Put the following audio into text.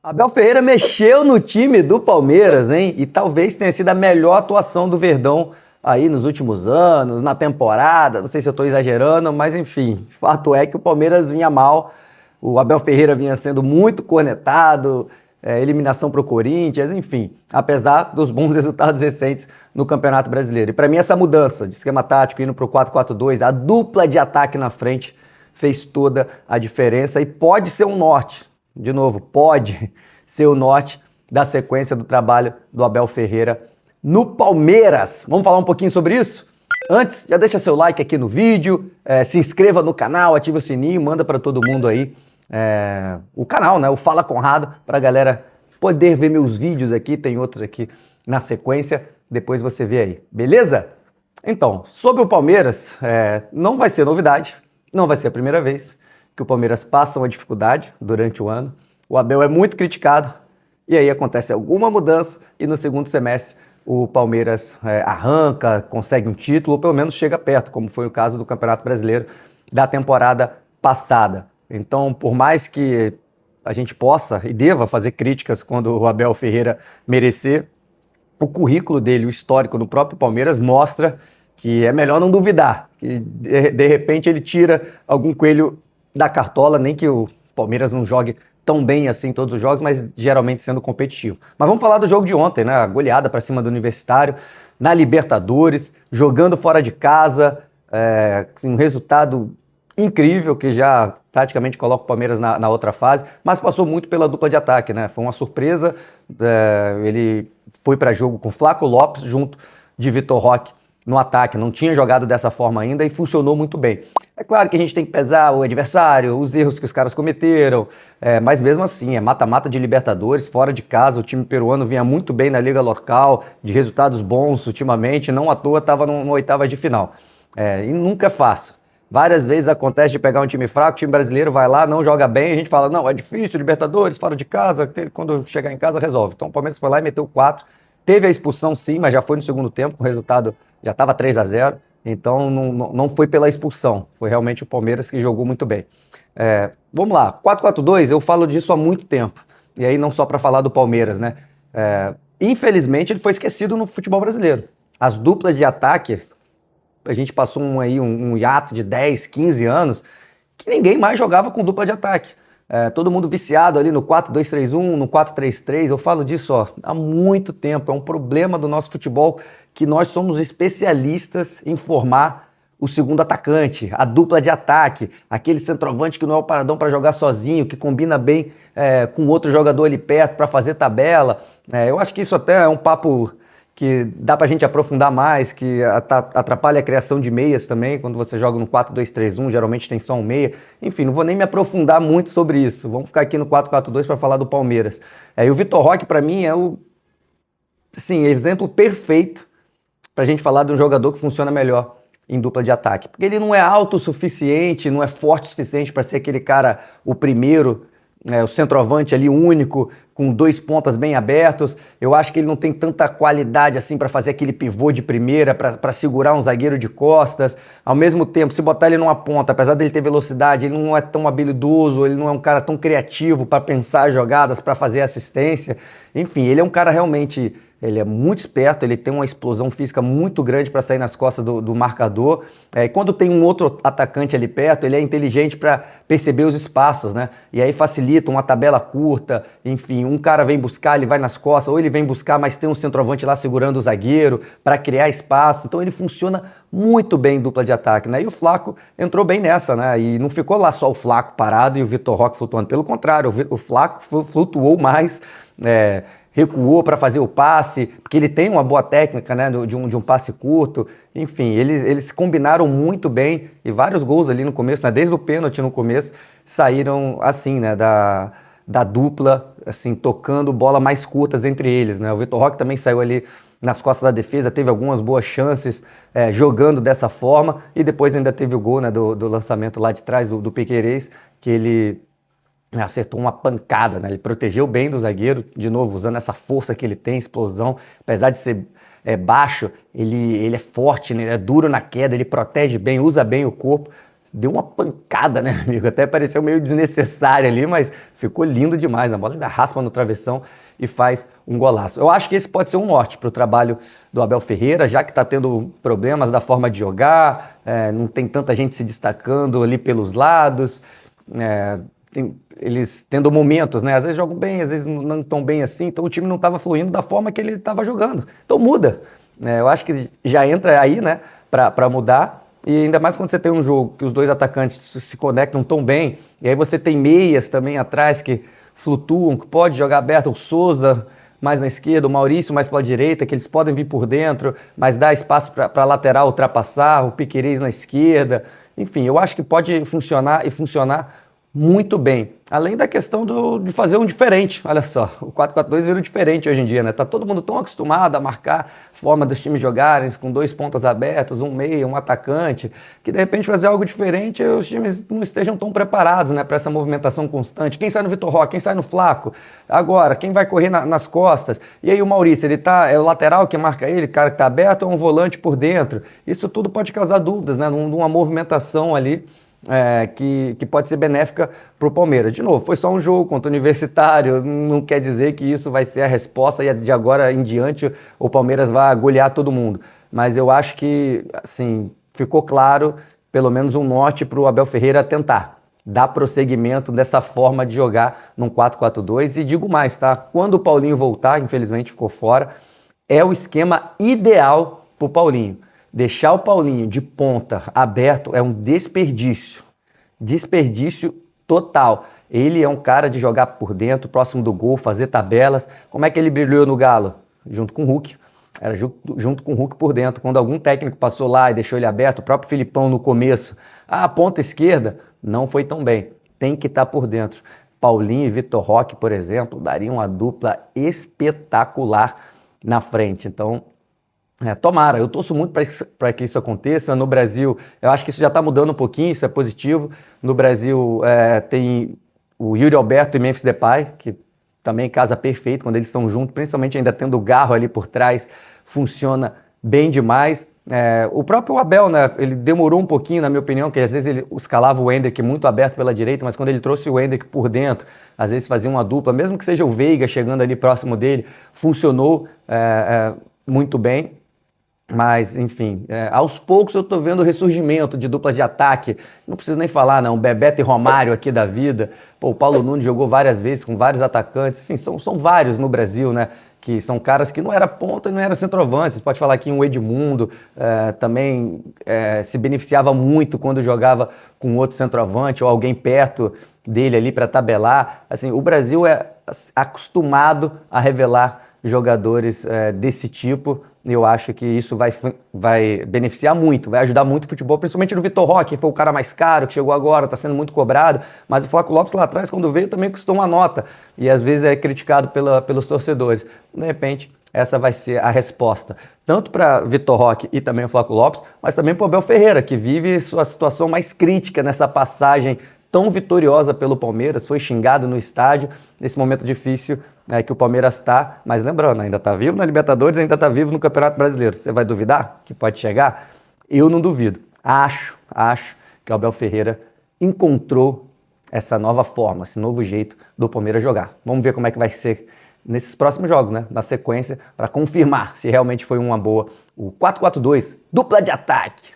Abel Ferreira mexeu no time do Palmeiras, hein? E talvez tenha sido a melhor atuação do Verdão aí nos últimos anos, na temporada. Não sei se eu estou exagerando, mas enfim, fato é que o Palmeiras vinha mal. O Abel Ferreira vinha sendo muito cornetado, eliminação para o Corinthians, enfim, apesar dos bons resultados recentes no Campeonato Brasileiro. E para mim, essa mudança de esquema tático, indo para o 4-4-2, a dupla de ataque na frente, fez toda a diferença e pode ser um norte. De novo, pode ser o norte da sequência do trabalho do Abel Ferreira no Palmeiras. Vamos falar um pouquinho sobre isso? Antes, já deixa seu like aqui no vídeo, se inscreva no canal, ativa o sininho, manda para todo mundo aí o canal, né? O Fala Conrado, para a galera poder ver meus vídeos aqui, tem outros aqui na sequência, depois você vê aí, beleza? Então, sobre o Palmeiras, não vai ser novidade, não vai ser a primeira vez que o Palmeiras passa uma dificuldade durante o ano. O Abel é muito criticado e aí acontece alguma mudança e no segundo semestre o Palmeiras arranca, consegue um título ou pelo menos chega perto, como foi o caso do Campeonato Brasileiro da temporada passada. Então, por mais que a gente possa e deva fazer críticas quando o Abel Ferreira merecer, o currículo dele, o histórico no próprio Palmeiras mostra que é melhor não duvidar, que de repente ele tira algum coelho da cartola, nem que o Palmeiras não jogue tão bem assim todos os jogos, mas geralmente sendo competitivo. Mas vamos falar do jogo de ontem, né? A goleada para cima do Universitário, na Libertadores, jogando fora de casa, um resultado incrível que já praticamente coloca o Palmeiras na outra fase, mas passou muito pela dupla de ataque, né? Foi uma surpresa, ele foi para jogo com Flaco Lopes junto de Vitor Roque no ataque, não tinha jogado dessa forma ainda e funcionou muito bem. É claro que a gente tem que pesar o adversário, os erros que os caras cometeram, mas mesmo assim, é mata-mata de Libertadores, fora de casa, o time peruano vinha muito bem na liga local, de resultados bons ultimamente, não à toa estava no oitava de final. E nunca é fácil. Várias vezes acontece de pegar um time fraco, o time brasileiro vai lá, não joga bem, a gente fala, não, é difícil, Libertadores, fora de casa, quando chegar em casa resolve. Então o Palmeiras foi lá e meteu 4, teve a expulsão sim, mas já foi no segundo tempo, com o resultado já estava 3-0, então não foi pela expulsão, foi realmente o Palmeiras que jogou muito bem. Vamos lá, 4-4-2, eu falo disso há muito tempo, e aí não só para falar do Palmeiras, né? Infelizmente ele foi esquecido no futebol brasileiro. As duplas de ataque, a gente passou um hiato de 10, 15 anos, que ninguém mais jogava com dupla de ataque. Todo mundo viciado ali no 4-2-3-1, no 4-3-3, eu falo disso há muito tempo, é um problema do nosso futebol que nós somos especialistas em formar o segundo atacante, a dupla de ataque, aquele centroavante que não é o paradão para jogar sozinho, que combina bem com outro jogador ali perto para fazer tabela. Eu acho que isso até é um papo que dá pra gente aprofundar mais, que atrapalha a criação de meias também, quando você joga no 4-2-3-1, geralmente tem só um meia. Enfim, não vou nem me aprofundar muito sobre isso. Vamos ficar aqui no 4-4-2 para falar do Palmeiras. E o Vitor Roque, para mim, é o exemplo perfeito pra gente falar de um jogador que funciona melhor em dupla de ataque. Porque ele não é alto o suficiente, não é forte o suficiente para ser aquele cara, o primeiro, o centroavante ali único, com 2 pontas bem abertos. Eu acho que ele não tem tanta qualidade assim para fazer aquele pivô de primeira, para segurar um zagueiro de costas. Ao mesmo tempo, se botar ele numa ponta, apesar dele ter velocidade, ele não é tão habilidoso, ele não é um cara tão criativo para pensar jogadas, para fazer assistência. Enfim, ele é um cara realmente... Ele é muito esperto, ele tem uma explosão física muito grande para sair nas costas do marcador. E quando tem um outro atacante ali perto, ele é inteligente para perceber os espaços, né? E aí facilita uma tabela curta, enfim, um cara vem buscar, ele vai nas costas, ou ele vem buscar, mas tem um centroavante lá segurando o zagueiro para criar espaço. Então ele funciona muito bem em dupla de ataque, né? E o Flaco entrou bem nessa, né? E não ficou lá só o Flaco parado e o Vitor Roque flutuando. Pelo contrário, o Flaco flutuou mais, recuou para fazer o passe, porque ele tem uma boa técnica, né, de um passe curto. Enfim, eles combinaram muito bem e vários gols ali no começo, né, desde o pênalti no começo, saíram assim, né, da dupla, assim, tocando bola mais curtas entre eles, né. O Vitor Roque também saiu ali nas costas da defesa, teve algumas boas chances jogando dessa forma e depois ainda teve o gol, né, do lançamento lá de trás do Piquerez, que ele acertou uma pancada, né? Ele protegeu bem do zagueiro, de novo, usando essa força que ele tem, explosão. Apesar de ser baixo, ele é forte, né? Ele é duro na queda, ele protege bem, usa bem o corpo. deu uma pancada, né, amigo? Até pareceu meio desnecessário ali, mas ficou lindo demais. A bola ainda raspa no travessão e faz um golaço. Eu acho que esse pode ser um norte para o trabalho do Abel Ferreira, já que está tendo problemas da forma de jogar, não tem tanta gente se destacando ali pelos lados, eles tendo momentos, né? Às vezes jogam bem, às vezes não tão bem assim, então o time não estava fluindo da forma que ele estava jogando. Então muda. Eu acho que já entra aí, né, para mudar. E ainda mais quando você tem um jogo que os dois atacantes se conectam tão bem, e aí você tem meias também atrás que flutuam, que pode jogar aberto, o Souza mais na esquerda, o Maurício mais pela direita, que eles podem vir por dentro, mas dá espaço para a lateral ultrapassar, o Piquerez na esquerda. Enfim, eu acho que pode funcionar e funcionar muito bem. Além da questão de fazer um diferente, olha só, o 4-4-2 virou diferente hoje em dia, né? Tá todo mundo tão acostumado a marcar a forma dos times jogarem, com 2 pontas abertas, um meia, um atacante, que de repente fazer algo diferente, os times não estejam tão preparados, né, para essa movimentação constante. Quem sai no Vitor Roque, quem sai no Flaco? Agora, quem vai correr nas costas? E aí o Maurício, é o lateral que marca ele, cara que tá aberto, ou um volante por dentro? Isso tudo pode causar dúvidas, né, numa movimentação ali que pode ser benéfica para o Palmeiras. De novo, foi só um jogo contra o Universitário, não quer dizer que isso vai ser a resposta e de agora em diante o Palmeiras vai golear todo mundo. Mas eu acho que, assim, ficou claro, pelo menos um norte para o Abel Ferreira tentar dar prosseguimento dessa forma de jogar num 4-4-2. E digo mais, tá? Quando o Paulinho voltar, infelizmente ficou fora, é o esquema ideal para o Paulinho. Deixar o Paulinho de ponta aberto é um desperdício. Desperdício total. Ele é um cara de jogar por dentro, próximo do gol, fazer tabelas. Como é que ele brilhou no Galo? Junto com o Hulk. Era junto com o Hulk por dentro. Quando algum técnico passou lá e deixou ele aberto, o próprio Filipão no começo, a ponta esquerda, não foi tão bem. Tem que estar por dentro. Paulinho e Vitor Roque, por exemplo, dariam uma dupla espetacular na frente. Então, tomara, eu torço muito para que isso aconteça. No Brasil, eu acho que isso já está mudando um pouquinho, isso é positivo. No Brasil tem o Yuri Alberto e Memphis Depay, que também casa perfeito quando eles estão juntos, principalmente ainda tendo o Garro ali por trás, funciona bem demais. O próprio Abel, né, ele demorou um pouquinho, na minha opinião, que às vezes ele escalava o Endrick muito aberto pela direita, mas quando ele trouxe o Endrick por dentro, às vezes fazia uma dupla, mesmo que seja o Veiga chegando ali próximo dele, funcionou muito bem. Mas, enfim, aos poucos eu estou vendo o ressurgimento de duplas de ataque. Não preciso nem falar, não. Bebeto e Romário aqui da vida. Pô, o Paulo Nunes jogou várias vezes com vários atacantes. Enfim, são vários no Brasil, né? Que são caras que não era ponta e não era centroavante. Você pode falar aqui um Edmundo, também se beneficiava muito quando jogava com outro centroavante ou alguém perto dele ali para tabelar. Assim, o Brasil é acostumado a revelar jogadores desse tipo. Eu acho que isso vai beneficiar muito, vai ajudar muito o futebol, principalmente no Vitor Roque, que foi o cara mais caro, que chegou agora, está sendo muito cobrado, mas o Flaco Lopes lá atrás, quando veio, também custou uma nota, e às vezes é criticado pelos torcedores. De repente, essa vai ser a resposta, tanto para Vitor Roque e também o Flaco Lopes, mas também para o Abel Ferreira, que vive sua situação mais crítica nessa passagem tão vitoriosa pelo Palmeiras, foi xingado no estádio, nesse momento difícil que o Palmeiras está, mas lembrando, ainda está vivo na Libertadores, ainda está vivo no Campeonato Brasileiro. Você vai duvidar que pode chegar? Eu não duvido. Acho que o Abel Ferreira encontrou essa nova forma, esse novo jeito do Palmeiras jogar. Vamos ver como é que vai ser nesses próximos jogos, né? Na sequência, para confirmar se realmente foi uma boa. O 4-4-2, dupla de ataque.